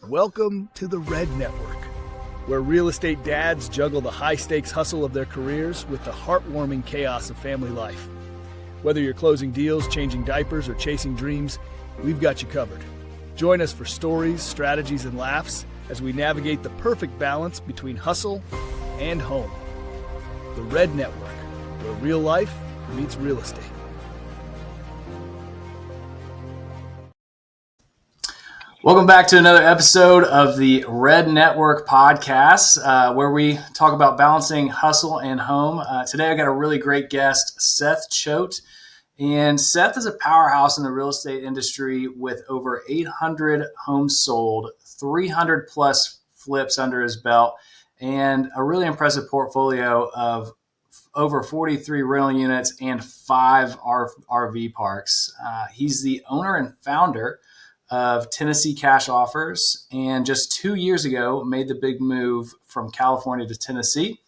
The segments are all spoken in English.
Welcome to the R.E.D Network, where real estate dads juggle the high-stakes hustle of their careers with the heartwarming chaos of family life. Whether you're closing deals, changing diapers, or chasing dreams, we've got you covered. Join us for stories, strategies, and laughs as we navigate the perfect balance between hustle and home. The R.E.D Network, where real life meets real estate. Welcome back to another episode of the R.E.D Network podcast, where we talk about balancing hustle and home. Today I got a really great guest, Seth Choate. And Seth is a powerhouse in the real estate industry with over 800 homes sold, 300 plus flips under his belt, and a really impressive portfolio of over 43 rental units and 5 RV parks. He's the owner and founder of Tennessee Cash Offers, and just 2 years ago made the big move from California to Tennessee.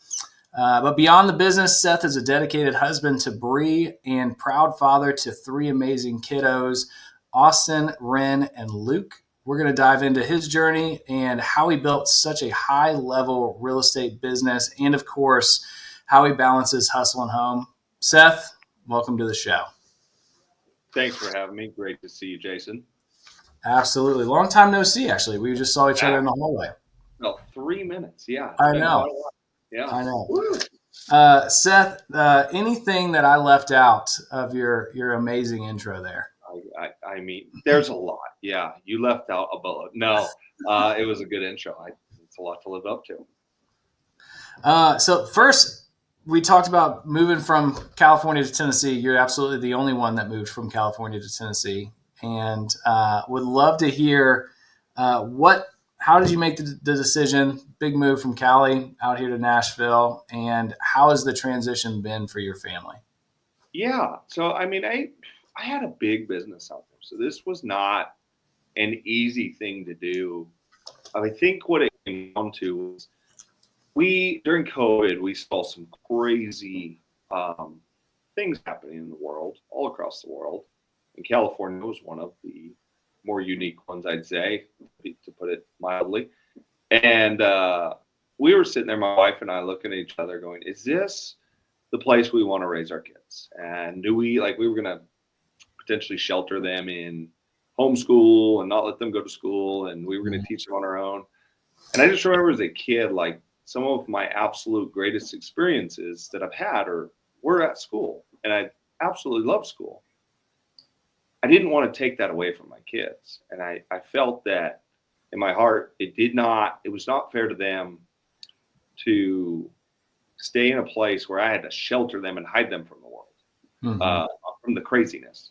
But beyond the business, Seth is a dedicated husband to Bree and proud father to 3 amazing kiddos, Austin, Ren, and Luke. We're going to dive into his journey and how he built such a high-level real estate business, and of course, how he balances hustle and home. Seth, welcome to the show. Thanks for having me. Great to see you, Jason. Absolutely. Long time no see, actually. We just saw each other in the hallway. Well, 3 minutes. Yeah. I know. Yeah. I know. Seth, anything that I left out of your amazing intro there? I mean, there's a lot. Yeah. You left out a bullet. No, it was a good intro. It's a lot to live up to. So first, we talked about moving from California to Tennessee. You're absolutely the only one that moved from California to Tennessee. And would love to hear how did you make the decision, big move from Cali out here to Nashville, and how has the transition been for your family? Yeah. So, I mean, I had a big business out there. So this was not an easy thing to do. I think what it came down to was during COVID, we saw some crazy things happening in the world, all across the world. And California was one of the more unique ones, I'd say, to put it mildly. And we were sitting there, my wife and I, looking at each other going, is this the place we want to raise our kids? And we were going to potentially shelter them in homeschool and not let them go to school. And we were going to teach them on our own. And I just remember as a kid, like some of my absolute greatest experiences that I've had were at school. And I absolutely love school. I didn't want to take that away from my kids. And I felt that in my heart, it was not fair to them to stay in a place where I had to shelter them and hide them from the world, from the craziness.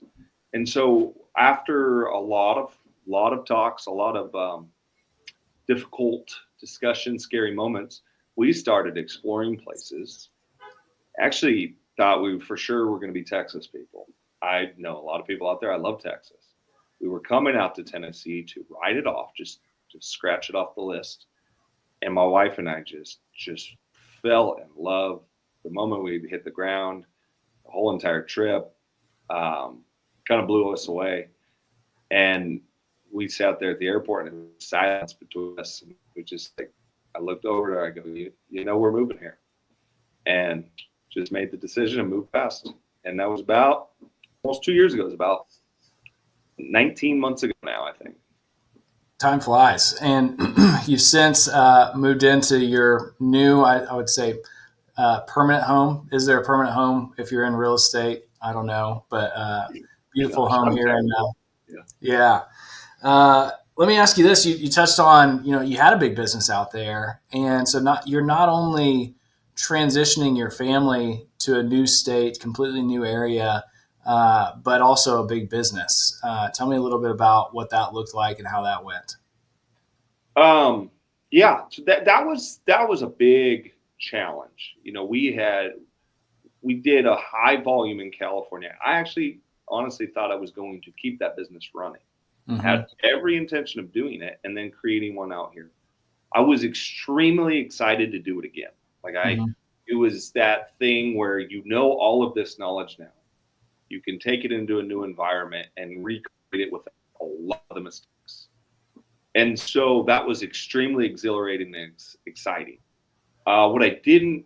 And so after a lot of talks, a lot of difficult discussions, scary moments, we started exploring places. Actually thought we for sure were going to be Texas people. I know a lot of people out there. I love Texas. We were coming out to Tennessee to write it off, just scratch it off the list. And my wife and I just fell in love the moment we hit the ground. The whole entire trip kind of blew us away. And we sat there at the airport and there was silence between us. And we just I looked over to her. I go, you know, we're moving here. And just made the decision and moved fast. And that was about almost 2 years ago. It was about 19 months ago now, I think. Time flies. And you've since moved into your new, I would say, permanent home. Is there a permanent home if you're in real estate? I don't know, but beautiful home here. Yeah. Let me ask you this. You touched on, you had a big business out there. And so you're not only transitioning your family to a new state, completely new area, but also a big business. Tell me a little bit about what that looked like and how that went. Yeah, so that was a big challenge. We did a high volume in California. I actually honestly thought I was going to keep that business running. Had every intention of doing it and then creating one out here. I was extremely excited to do it again. It was that thing where all of this knowledge now. You can take it into a new environment and recreate it with a lot of the mistakes. And so that was extremely exhilarating and exciting. What I didn't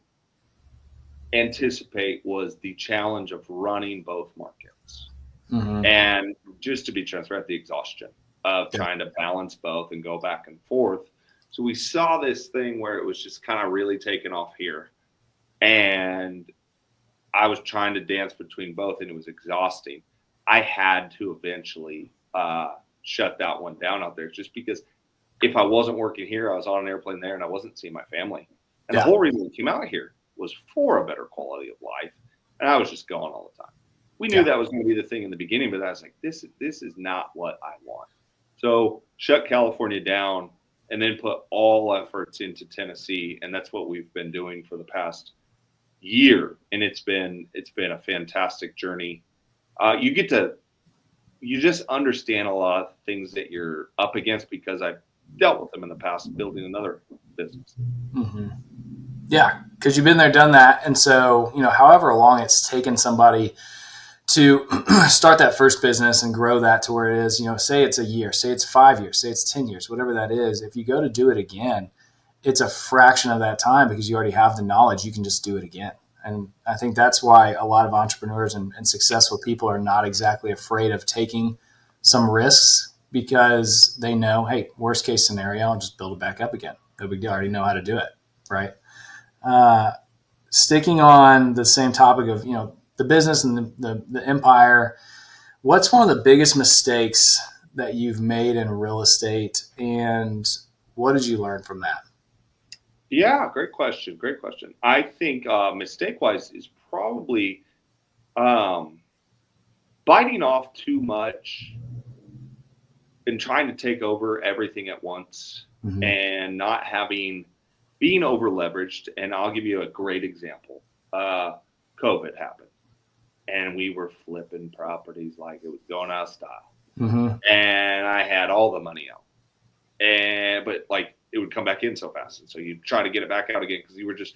anticipate was the challenge of running both markets. Mm-hmm. And just to be transparent, the exhaustion of Yeah. trying to balance both and go back and forth. So we saw this thing where it was just kind of really taking off here. And I was trying to dance between both, and it was exhausting. I had to eventually shut that one down out there, just because if I wasn't working here, I was on an airplane there and I wasn't seeing my family. And the whole reason we came out here was for a better quality of life. And I was just going all the time. We knew that was going to be the thing in the beginning, but I was like, this is not what I want. So shut California down and then put all efforts into Tennessee. And that's what we've been doing for the past year. And it's been a fantastic journey. You just understand a lot of things that you're up against, because I've dealt with them in the past building another business. Mm-hmm. Yeah, because you've been there, done that. And so, however long it's taken somebody to start that first business and grow that to where it is, say it's a year, say it's 5 years, say it's 10 years, whatever that is. If you go to do it again, it's a fraction of that time, because you already have the knowledge. You can just do it again. And I think that's why a lot of entrepreneurs and successful people are not exactly afraid of taking some risks, because they know, hey, worst case scenario, I'll just build it back up again. No big deal. I already know how to do it. Right. Sticking on the same topic of, the business and the empire, what's one of the biggest mistakes that you've made in real estate, and what did you learn from that? Yeah, great question. Great question. I think mistake-wise is probably biting off too much and trying to take over everything at once, Mm-hmm. and not being over leveraged. And I'll give you a great example. COVID happened, and we were flipping properties like it was going out of style. Mm-hmm. And I had all the money out, but like it would come back in so fast, and so you try to get it back out again, because you were just,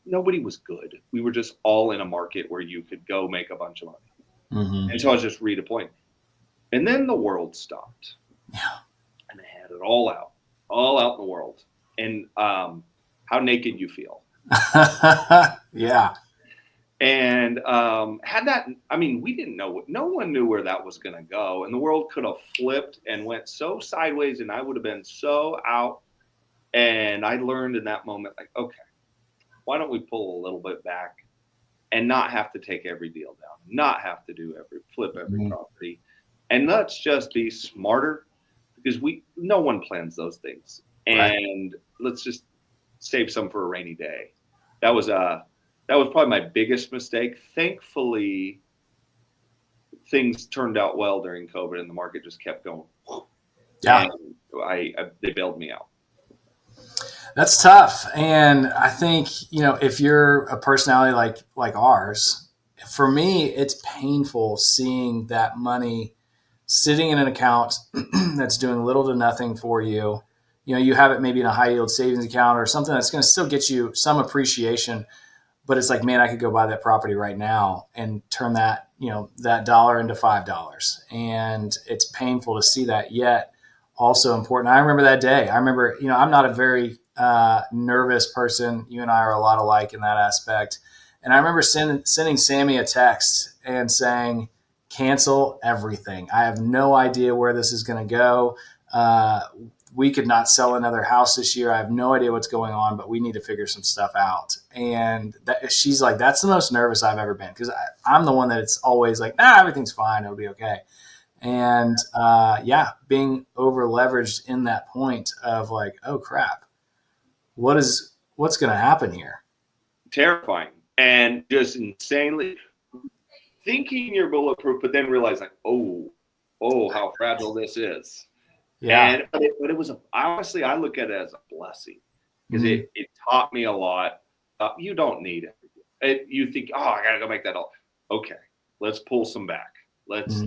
nobody was good. We were just all in a market where you could go make a bunch of money. Mm-hmm. And so I was just redeploying. And then the world stopped. Yeah. And I had it all out in the world. And how naked you feel. Yeah. And had that, we didn't know, no one knew where that was going to go. And the world could have flipped and went so sideways, and I would have been so out. And I learned in that moment, like, okay, why don't we pull a little bit back and not have to take every deal down, not have to flip every property. And let's just be smarter, because no one plans those things. And let's just save some for a rainy day. That was probably my biggest mistake. Thankfully, things turned out well during COVID, and the market just kept going. Yeah. And they bailed me out. That's tough. And I think, if you're a personality like ours, for me, it's painful seeing that money sitting in an account that's doing little to nothing for you. You have it maybe in a high yield savings account or something that's going to still get you some appreciation, but it's like, man, I could go buy that property right now and turn that, that dollar into $5. And it's painful to see that, yet also important. I remember that day. I remember, I'm not a very nervous person. You and I are a lot alike in that aspect. And I remember sending Sammy a text and saying, cancel everything. I have no idea where this is going to go. We could not sell another house this year. I have no idea what's going on, but we need to figure some stuff out. And she's like, that's the most nervous I've ever been, because I'm the one that it's always like, everything's fine. It'll be okay. And being over leveraged in that point of like, oh crap, what's going to happen here? Terrifying, and just insanely thinking you're bulletproof, but then realizing, oh, how fragile this is. Yeah. But it was honestly, I look at it as a blessing, because it taught me a lot. You don't need it. You think, I gotta go make that all. Okay, let's pull some back. Let's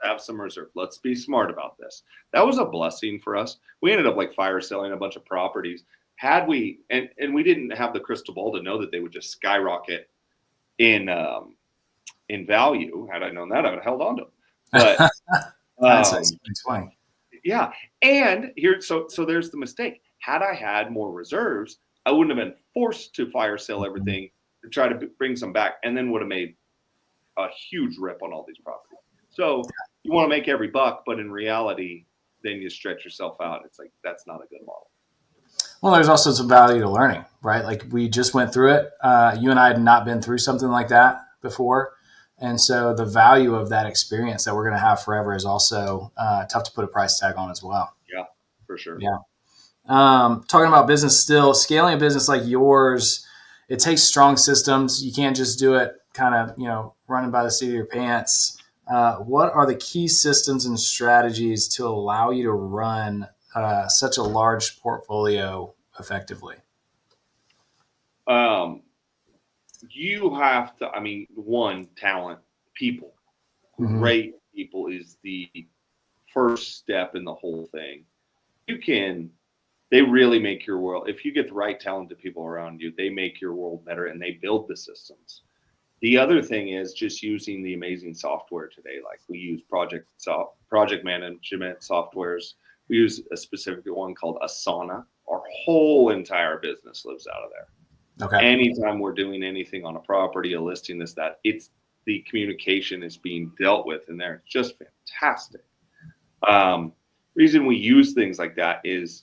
have some reserve. Let's be smart about this. That was a blessing for us. We ended up like fire selling a bunch of properties. Had we, and we didn't have the crystal ball to know that they would just skyrocket in value. Had I known that, I would have held on to them. But That's funny. Yeah. And here, so there's the mistake. Had I had more reserves, I wouldn't have been forced to fire sale everything to try to bring some back, and then would have made a huge rip on all these properties. So you want to make every buck, but in reality, then you stretch yourself out. It's like, that's not a good model. Well, there's also some value to learning, right? Like we just went through it. You and I had not been through something like that before. And so the value of that experience that we're going to have forever is also tough to put a price tag on as well. Yeah, for sure. Yeah. Talking about business still, scaling a business like yours, it takes strong systems. You can't just do it kind of, running by the seat of your pants. What are the key systems and strategies to allow you to run such a large portfolio effectively? You have to, one, talent, people, great people is the first step in the whole thing. They really make your world. If you get the right talented people around you, they make your world better and they build the systems. The other thing is just using the amazing software today. Like we use project management softwares. We use a specific one called Asana. Our whole entire business lives out of there. Okay. Anytime we're doing anything on a property, a listing, that, it's the communication is being dealt with in there. It's just fantastic. Reason we use things like that is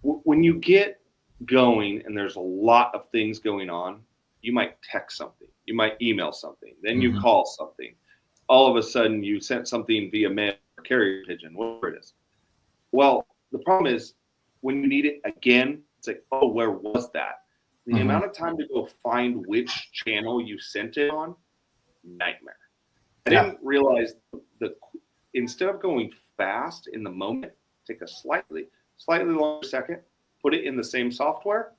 when you get going and there's a lot of things going on, you might text something, you might email something, then you call something. All of a sudden you sent something via mail or carrier pigeon, whatever it is. Well, the problem is when you need it again, it's like, oh, where was that? The amount of time to go find which channel you sent it on, nightmare. I didn't realize that instead of going fast in the moment, take a slightly longer second, put it in the same software.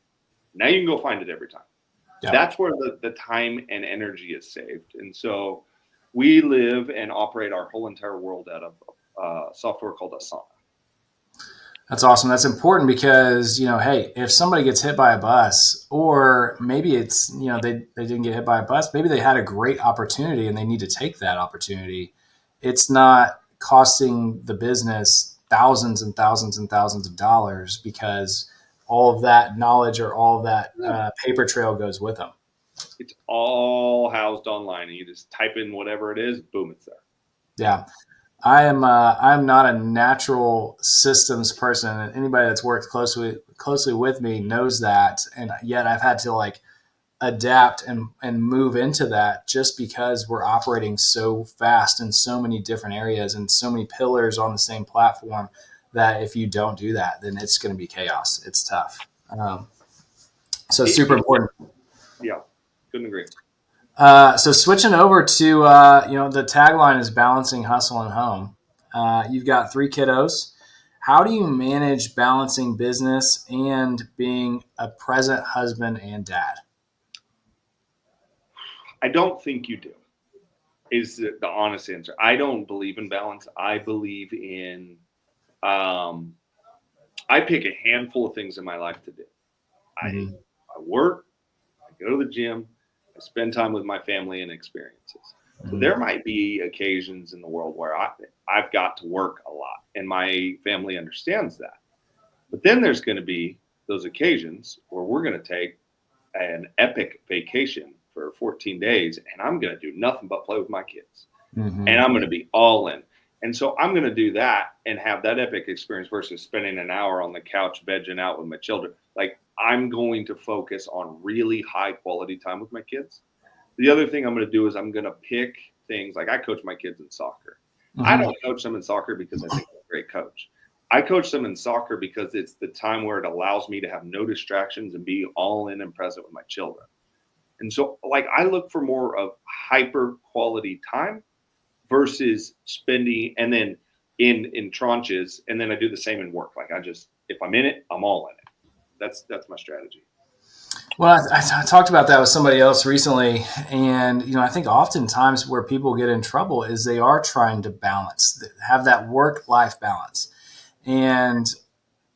Now you can go find it every time. Yeah. That's where the time and energy is saved. And so we live and operate our whole entire world out of software called Asana. That's awesome. That's important because, hey, if somebody gets hit by a bus, or maybe it's, they didn't get hit by a bus, maybe they had a great opportunity and they need to take that opportunity. It's not costing the business thousands and thousands and thousands of dollars because all of that knowledge or all of that paper trail goes with them. It's all housed online and you just type in whatever it is, boom, it's there. Yeah. I'm not a natural systems person, and anybody that's worked closely with me knows that. And yet I've had to adapt and move into that just because we're operating so fast in so many different areas and so many pillars on the same platform that if you don't do that, then it's going to be chaos. It's tough. So super important. Yeah, couldn't agree. So switching over to, the tagline is balancing hustle and home. You've got 3 kiddos. How do you manage balancing business and being a present husband and dad? I don't think you do, is the honest answer. I don't believe in balance. I believe in, I pick a handful of things in my life to do. I work, I go to the gym, I spend time with my family and experiences. So there might be occasions in the world where I've got to work a lot and my family understands that. But then there's going to be those occasions where we're going to take an epic vacation for 14 days and I'm going to do nothing but play with my kids. And I'm going to be all in. And so I'm going to do that and have that epic experience versus spending an hour on the couch vegging out with my children. Like I'm going to focus on really high quality time with my kids. The other thing I'm going to do is I'm going to pick things like I coach my kids in soccer. I don't coach them in soccer because I think I'm a great coach. I coach them in soccer because it's the time where it allows me to have no distractions and be all in and present with my children. And so I look for more of hyper quality time versus spending and then in tranches. And then I do the same in work. If I'm in it, I'm all in it. That's my strategy. Well, I talked about that with somebody else recently. And, I think oftentimes where people get in trouble is they are trying to have that work-life balance. And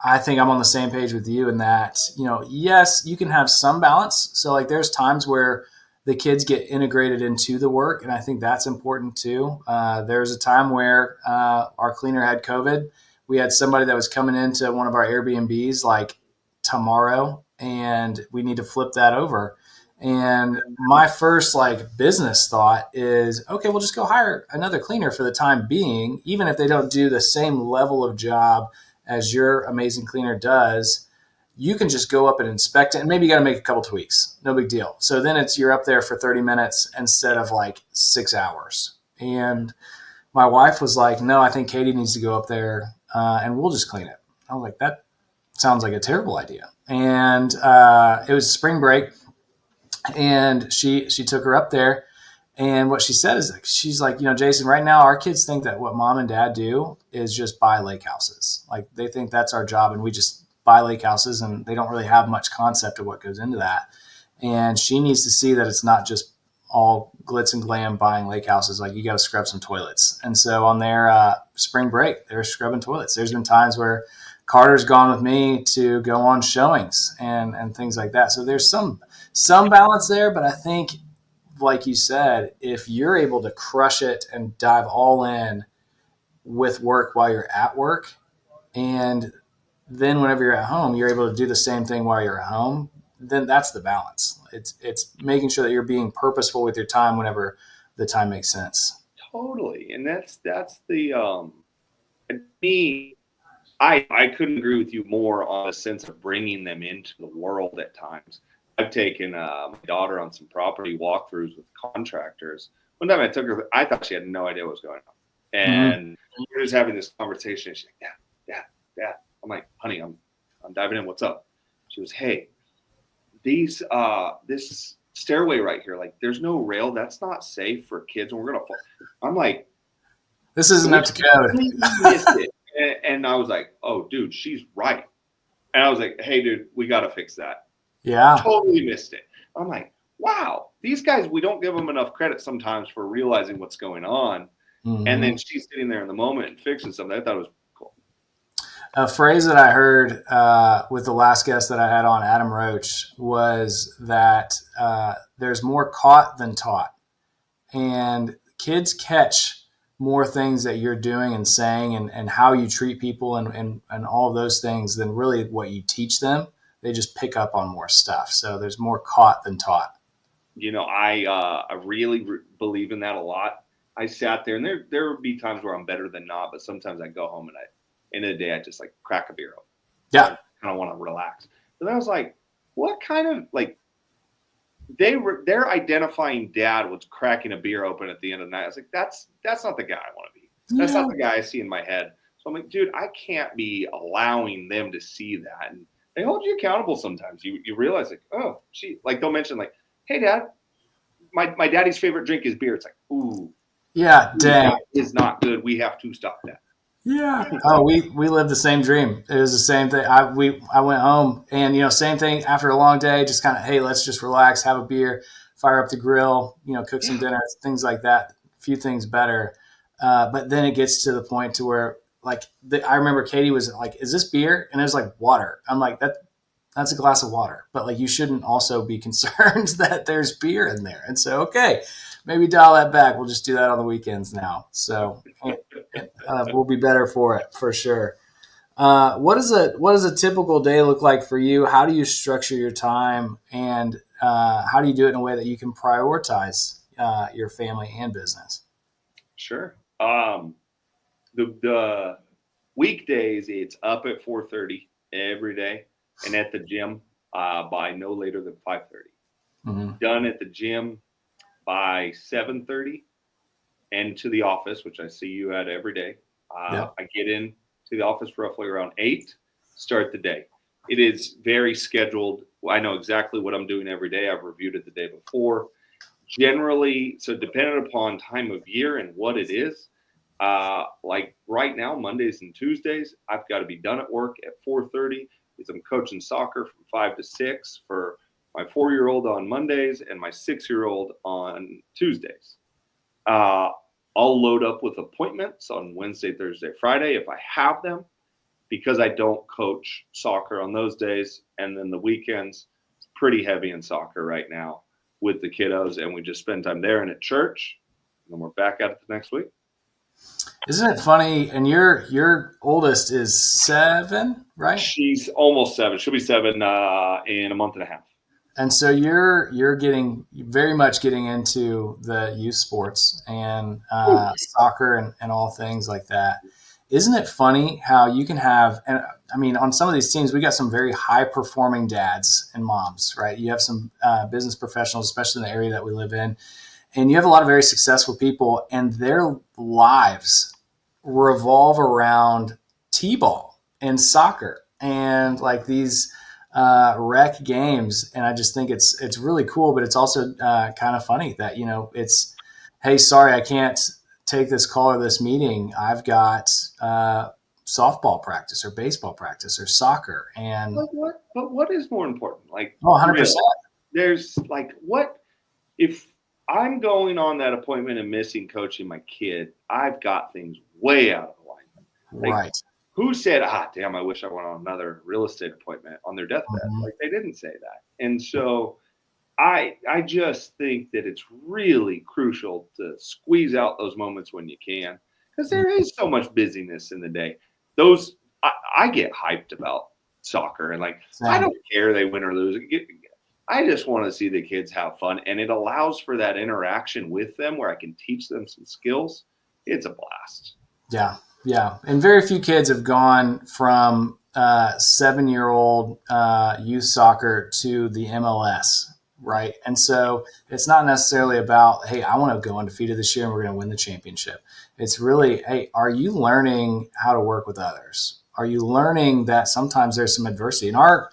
I think I'm on the same page with you in that, yes, you can have some balance. So there's times where the kids get integrated into the work. And I think that's important too. There's a time where our cleaner had COVID. we had somebody that was coming into one of our Airbnbs like tomorrow, and we need to flip that over. And my first like business thought is, okay, we'll just go hire another cleaner for the time being, even if they don't do the same level of job as your amazing cleaner does. You can just go up and inspect it, and maybe you got to make a couple tweaks. No big deal. So then you're up there for 30 minutes instead of like 6 hours. And my wife was like, no, I think Katie needs to go up there and we'll just clean it. I was like, that sounds like a terrible idea. And it was spring break, and she took her up there. And what she said is, she's like, Jason, right now our kids think that what mom and dad do is just buy lake houses. Like they think that's our job, and we just buy lake houses, and they don't really have much concept of what goes into that. And she needs to see that it's not just all glitz and glam buying lake houses. Like you got to scrub some toilets. And so on their spring break, they're scrubbing toilets. There's been times where Carter's gone with me to go on showings and things like that. So there's some balance there, but I think, like you said, if you're able to crush it and dive all in with work while you're at work, and then whenever you're at home, you're able to do the same thing while you're at home, then that's the balance. It's making sure that you're being purposeful with your time whenever the time makes sense. Totally. And that's the me, I couldn't agree with you more on the sense of bringing them into the world at times. I've taken my daughter on some property walkthroughs with contractors. One time I took her, I thought she had no idea what was going on. And we were just having this conversation. She's like, Dad. I'm like, honey, I'm diving in. What's up? She was, hey, this stairway right here, like there's no rail. That's not safe for kids. And we're going to fall. I'm like, this isn't up to code. Missed it. And I was like, oh, dude, she's right. And I was like, hey, dude, we got to fix that. Yeah. Totally missed it. I'm like, wow, these guys, we don't give them enough credit sometimes for realizing what's going on. Mm-hmm. And then she's sitting there in the moment and fixing something. I thought it was cool. A phrase that I heard with the last guest that I had on, Adam Roach, was that there's more caught than taught. And kids catch more things that you're doing and saying and how you treat people and all of those things than really what you teach them. They just pick up on more stuff. So there's more caught than taught. I really believe in that a lot. I sat there, and there would be times where I'm better than not, but sometimes I go home and end of the day, I just like crack a beer open. Yeah. I kind of want to relax. But then I was like, what kind of like, they're identifying dad was cracking a beer open at the end of the night. I was like, that's not the guy I want to be. That's not the guy I see in my head. So I'm like, dude, I can't be allowing them to see that. And they hold you accountable sometimes. You realize like, oh, like they'll mention like, hey, Dad, my daddy's favorite drink is beer. It's like, ooh, yeah, dang, that is not good. We have to stop that. Yeah. Oh, we lived the same dream. It was the same thing. I went home and same thing after a long day. Just kind of, hey, let's just relax, have a beer, fire up the grill, cook some dinner, things like that. A few things better, but then it gets to the point to where like I remember Katie was like, "Is this beer?" And it was like water. I'm like, that's a glass of water, but like you shouldn't also be concerned that there's beer in there. And so, okay, maybe dial that back. We'll just do that on the weekends now. So we'll be better for it for sure. What does a typical day look like for you? How do you structure your time, and how do you do it in a way that you can prioritize your family and business? Sure. The weekdays, it's up at 4:30 every day, and at the gym by no later than 5:30. Mm-hmm. Done at the gym by 7:30, and to the office, which I see you at every day. I get in to the office roughly around 8. Start the day. It is very scheduled. I know exactly what I'm doing every day. I've reviewed it the day before. Generally, so depending upon time of year and what it is, like right now, Mondays and Tuesdays, I've got to be done at work at 4:30 because I'm coaching soccer from 5 to 6 for my 4-year-old on Mondays and my 6-year-old on Tuesdays. I'll load up with appointments on Wednesday, Thursday, Friday if I have them, because I don't coach soccer on those days. And then the weekends, it's pretty heavy in soccer right now with the kiddos, and we just spend time there and at church, and then we're back at it the next week. Isn't it funny? And your oldest is 7, right? She's almost 7. She'll be 7 in a month and a half. And so you're getting very much getting into the youth sports and soccer and all things like that. Isn't it funny how you can have, and I mean, on some of these teams, we got some very high performing dads and moms, right? You have some business professionals, especially in the area that we live in, and you have a lot of very successful people, and their lives revolve around t-ball and soccer and like these rec games. And I just think it's really cool, but it's also kind of funny that, it's, hey, sorry, I can't take this call or this meeting. I've got softball practice or baseball practice or soccer. And But what is more important? Like, 100%. There's like, what if I'm going on that appointment and missing coaching my kid? I've got things way out of line. Like, Right. who said, damn, I wish I went on another real estate appointment on their deathbed? Mhm. Like, they didn't say that. And so I just think that it's really crucial to squeeze out those moments when you can, because there is so much busyness in the day. I get hyped about soccer, and like, Same. I don't care they win or lose. I just want to see the kids have fun, and it allows for that interaction with them where I can teach them some skills. It's a blast. Yeah. Yeah. And very few kids have gone from 7-year-old youth soccer to the MLS. Right. And so it's not necessarily about, hey, I want to go undefeated this year and we're going to win the championship. It's really, hey, are you learning how to work with others? Are you learning that sometimes there's some adversity? In our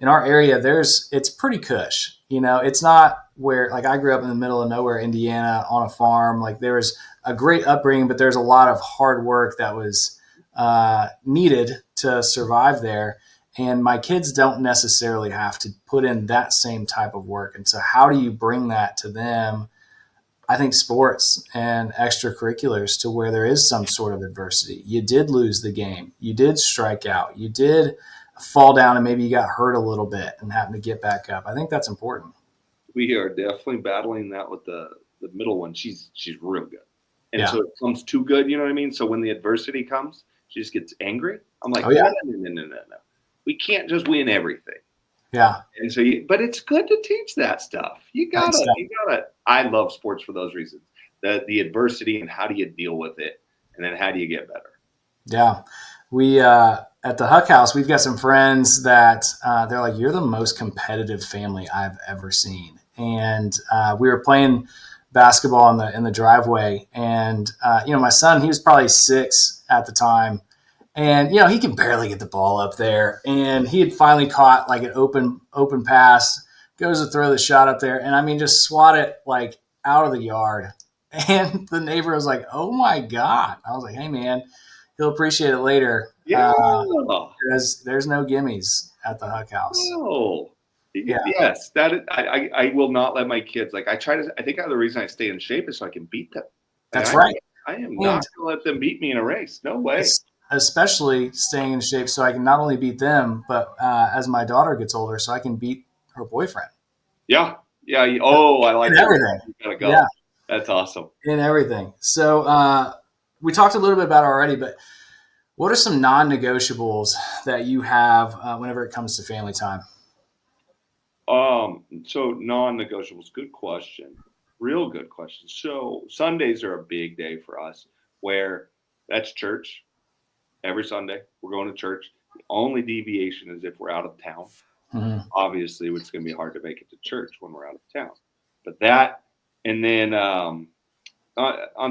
area, it's pretty cush. It's not where, like, I grew up in the middle of nowhere, Indiana, on a farm. Like, there was a great upbringing, but there's a lot of hard work that was needed to survive there. And my kids don't necessarily have to put in that same type of work. And so how do you bring that to them? I think sports and extracurriculars to where there is some sort of adversity. You did lose the game. You did strike out. You did fall down and maybe you got hurt a little bit and happen to get back up. I think that's important. We are definitely battling that with the middle one. She's real good. And so it comes too good, you know what I mean? So when the adversity comes, she just gets angry. I'm like, no. We can't just win everything. Yeah. And so, but it's good to teach that stuff. You gotta. I love sports for those reasons. The adversity and how do you deal with it, and then how do you get better? Yeah, we at the Huck House, we've got some friends that they're like, you're the most competitive family I've ever seen. And we were playing basketball in the driveway, and my son, he was probably 6 at the time. And, he can barely get the ball up there. And he had finally caught like an open pass, goes to throw the shot up there. And I mean, just swat it like out of the yard. And the neighbor was like, oh my God. I was like, hey man, he'll appreciate it later. Yeah. There's no gimmies at the Huck House. No. Yeah. Yes. I will not let my kids, like, I think the reason I stay in shape is so I can beat them. That's right. I am not going to let them beat me in a race. No way. Especially staying in shape so I can not only beat them, but as my daughter gets older, so I can beat her boyfriend. Yeah. Yeah. Oh, I like everything. You gotta go. Yeah. That's awesome. In everything. So we talked a little bit about it already, but what are some non-negotiables that you have whenever it comes to family time? So non-negotiables, good question. Real good question. So Sundays are a big day for us where that's church. Every Sunday, we're going to church. The only deviation is if we're out of town. Mm-hmm. Obviously, it's going to be hard to make it to church when we're out of town. But that, and then on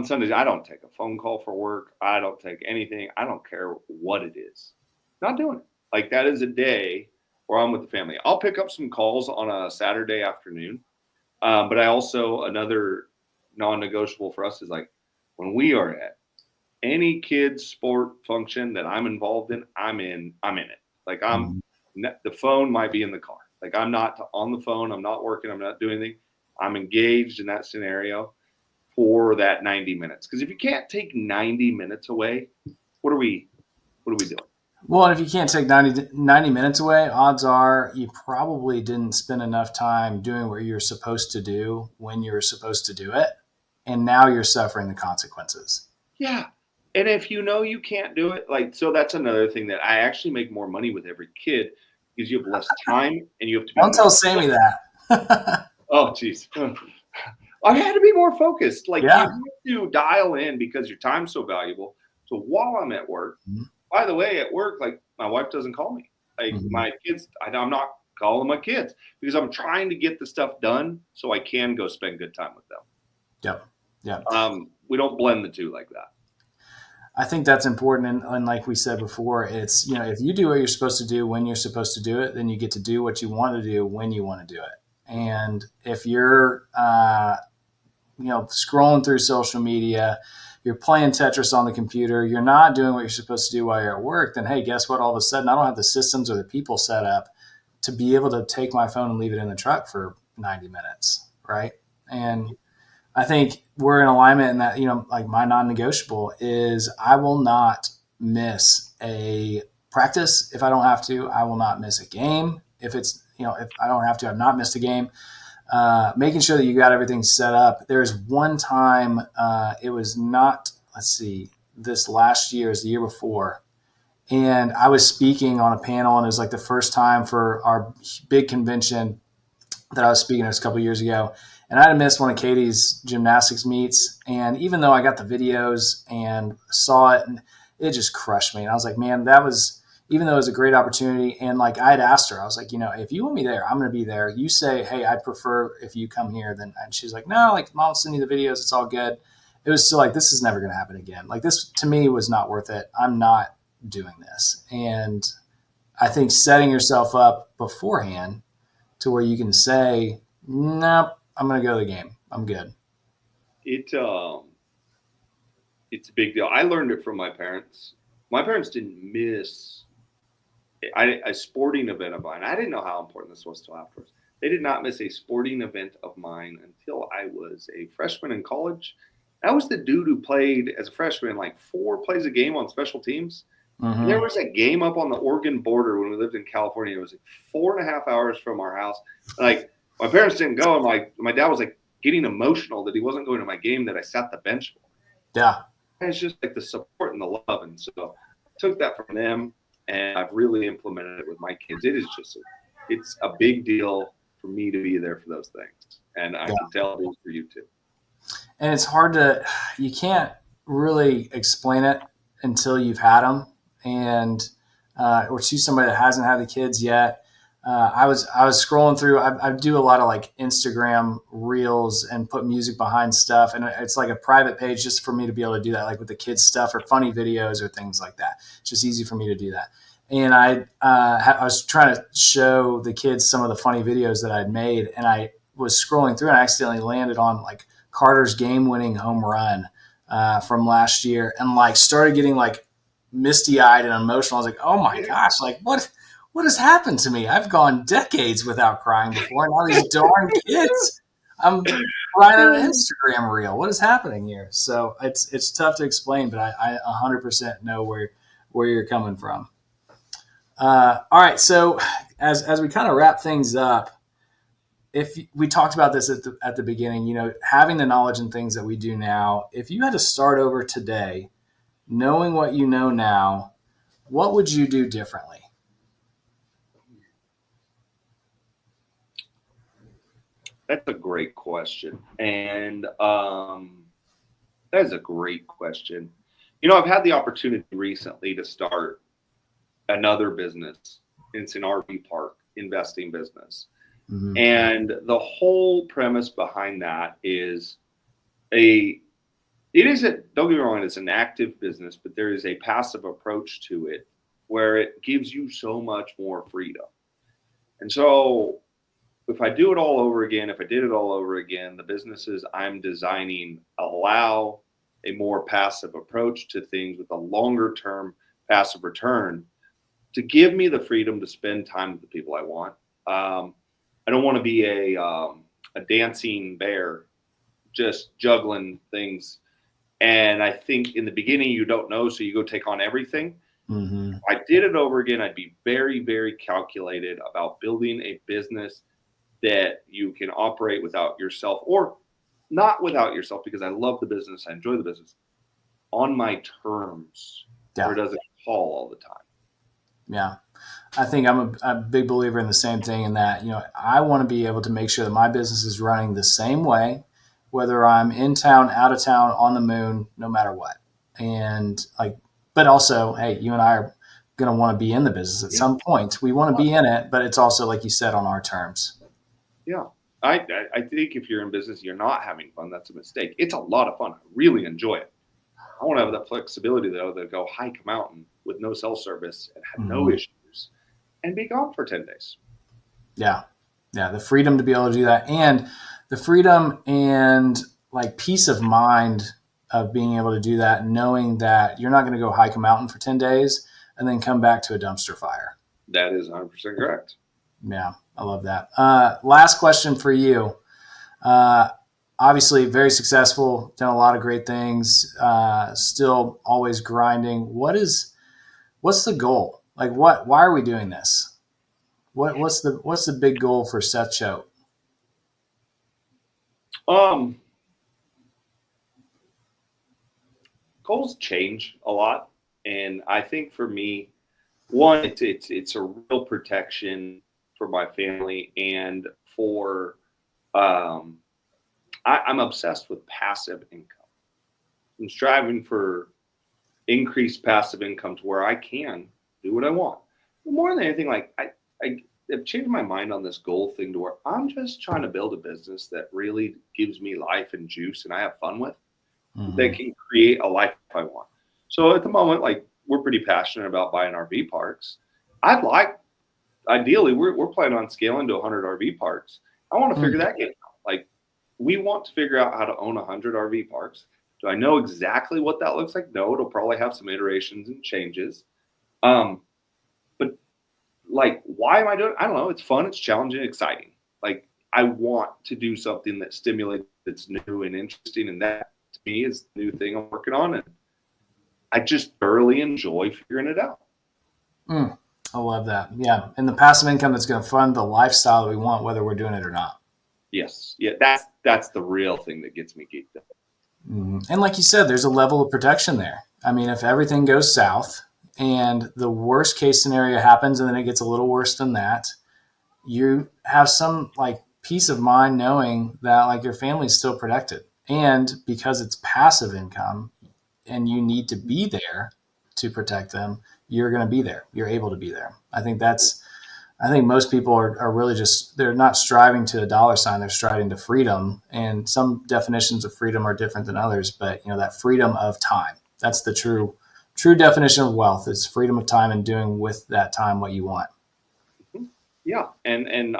Sundays, I don't take a phone call for work. I don't take anything. I don't care what it is. Not doing it. Like, that is a day where I'm with the family. I'll pick up some calls on a Saturday afternoon. But I also, another non-negotiable for us is like, when we are at any kid's sport function that I'm involved in, I'm in it. Like, the phone might be in the car. Like, I'm not on the phone. I'm not working. I'm not doing anything. I'm engaged in that scenario for that 90 minutes. Because if you can't take 90 minutes away, what are we doing? Well, if you can't take 90 minutes away, odds are you probably didn't spend enough time doing what you're supposed to do when you're supposed to do it. And now you're suffering the consequences. Yeah. And if you know you can't do it, like, so that's another thing that I actually make more money with every kid because you have less time and you have to be Don't tell more. Sammy that. Oh, geez. I had to be more focused. Like, you Yeah. have to dial in because your time's so valuable. So while I'm at work, Mhm. by the way, at work, like, my wife doesn't call me. Like, Mhm. my kids, I'm not calling my kids because I'm trying to get the stuff done so I can go spend good time with them. Yep. Yep. We don't blend the two like that. I think that's important. And like we said before, it's, if you do what you're supposed to do when you're supposed to do it, then you get to do what you want to do when you want to do it. And if you're, scrolling through social media, you're playing Tetris on the computer, you're not doing what you're supposed to do while you're at work, then hey, guess what? All of a sudden, I don't have the systems or the people set up to be able to take my phone and leave it in the truck for 90 minutes, right? And I think we're in alignment in that, like my non-negotiable is I will not miss a practice if I don't have to. I will not miss a game if it's, if I don't have to. I've not missed a game. Making sure that you got everything set up. There's one time, it was not, let's see, this last year is the year before. And I was speaking on a panel, and it was like the first time for our big convention that I was speaking at a couple of years ago. And I had missed one of Katie's gymnastics meets. And even though I got the videos and saw it, and it just crushed me. And I was like, man, that was, even though it was a great opportunity. And like I had asked her, I was like, if you want me there, I'm going to be there. You say, hey, I'd prefer if you come here. Then, and she's like, no, like Mom will send you the videos. It's all good. It was still like, this is never going to happen again. Like this to me was not worth it. I'm not doing this. And I think setting yourself up beforehand to where you can say, nope, I'm going to go to the game. I'm good. It's a big deal. I learned it from my parents. My parents didn't miss a sporting event of mine. I didn't know how important this was till afterwards. They did not miss a sporting event of mine until I was a freshman in college. I was the dude who played as a freshman, like 4 plays a game on special teams. And there Mm-hmm. was a game up on the Oregon border when we lived in California. It was like 4.5 hours from our house. Like, my parents didn't go, and my dad was like getting emotional that he wasn't going to my game that I sat the bench for. Yeah. And it's just like the support and the love. And so I took that from them, and I've really implemented it with my kids. It's a big deal for me to be there for those things. And I Yeah. can tell it is for you too. And it's hard you can't really explain it until you've had them or to somebody that hasn't had the kids yet. I was scrolling through. I do a lot of like Instagram reels and put music behind stuff, and it's like a private page just for me to be able to do that, like with the kids stuff or funny videos or things like that. It's just easy for me to do that. And I was trying to show the kids some of the funny videos that I'd made, and I was scrolling through and I accidentally landed on like Carter's game-winning home run from last year, and like started getting like misty-eyed and emotional. I was like, oh my gosh, like what has happened to me? I've gone decades without crying before. Now these darn kids, I'm crying on an Instagram reel. What is happening here? So it's tough to explain, but I 100% know where you're coming from. All right, so as we kind of wrap things up, if we talked about this at the beginning, having the knowledge and things that we do now, if you had to start over today, knowing what you know now, what would you do differently? That's a great question. And that is a great question. I've had the opportunity recently to start another business. It's an RV park investing business. Mm-hmm. And the whole premise behind that is don't get me wrong, it's an active business, but there is a passive approach to it where it gives you so much more freedom. And so if I did it all over again, the businesses I'm designing allow a more passive approach to things with a longer term passive return to give me the freedom to spend time with the people I want. I don't want to be a dancing bear, just juggling things. And I think in the beginning, you don't know, so you go take on everything. Mm-hmm. If I did it over again, I'd be very, very calculated about building a business that you can operate without yourself, or not without yourself, because I love the business, I enjoy the business, on my terms, Yeah. or does it call all the time? Yeah. I think I'm a big believer in the same thing, in that, I want to be able to make sure that my business is running the same way, whether I'm in town, out of town, on the moon, no matter what. And but also, hey, you and I are going to want to be in the business at some point. We want to be in it, but it's also, like you said, on our terms. Yeah. I think if you're in business, you're not having fun, that's a mistake. It's a lot of fun. I really enjoy it. I want to have that flexibility, though, to go hike a mountain with no cell service and have no issues and be gone for 10 days. Yeah. Yeah. The freedom to be able to do that, and the freedom and peace of mind of being able to do that, knowing that you're not going to go hike a mountain for 10 days and then come back to a dumpster fire. That is 100% correct. Yeah. I love that. Last question for you. Obviously very successful, done a lot of great things, still always grinding. What's the goal? Why are we doing this? What's the big goal for Seth Choate? Goals change a lot. And I think for me, one, it's a real protection for my family, and for I'm obsessed with passive income. I'm striving for increased passive income to where I can do what I want. But more than anything, I've changed my mind on this goal thing to where I'm just trying to build a business that really gives me life and juice and I have fun with, that can create a life I want. So at the moment, we're pretty passionate about buying RV parks. Ideally, we're planning on scaling to 100 RV parks. I want to figure that game out. We want to figure out how to own 100 RV parks. Do I know exactly what that looks like? No, it'll probably have some iterations and changes. But why am I doing it? I don't know. It's fun. It's challenging, exciting. I want to do something that stimulates, that's new and interesting. And that, to me, is the new thing I'm working on. And I just thoroughly enjoy figuring it out. I love that. Yeah. And the passive income that's going to fund the lifestyle that we want, whether we're doing it or not. Yes. Yeah. That's the real thing that gets me geeked up. And like you said, there's a level of protection there. I mean, if everything goes south and the worst case scenario happens and then it gets a little worse than that, you have some peace of mind knowing that your family's still protected. And because it's passive income and you need to be there to protect them, you're going to be there. You're able to be there. I think most people are really they're not striving to a dollar sign. They're striving to freedom. And some definitions of freedom are different than others, but that freedom of time, that's the true definition of wealth. It's freedom of time and doing with that time what you want. Yeah. And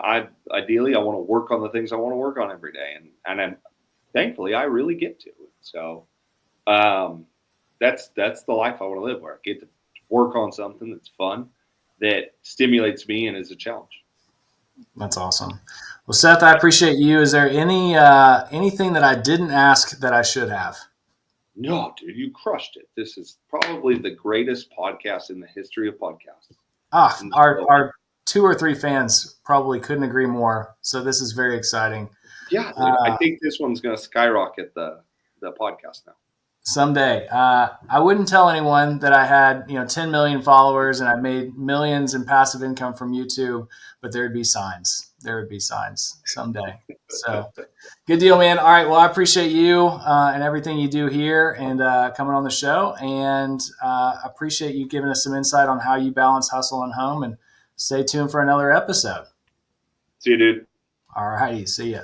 ideally I want to work on the things I want to work on every day. And thankfully I really get to. So that's the life I want to live, where I get to work on something that's fun, that stimulates me and is a challenge. That's awesome. Well, Seth, I appreciate you. Is there anything that I didn't ask that I should have? No, dude, you crushed it. This is probably the greatest podcast in the history of podcasts. Our 2 or 3 fans probably couldn't agree more. So this is very exciting. Yeah, dude, I think this one's going to skyrocket the podcast now. Someday. I wouldn't tell anyone that I had 10 million followers and I made millions in passive income from YouTube, but there would be signs. There would be signs someday. So good deal, man. All right. Well, I appreciate you and everything you do here and coming on the show. And appreciate you giving us some insight on how you balance hustle and home. And stay tuned for another episode. See you, dude. All righty. See ya.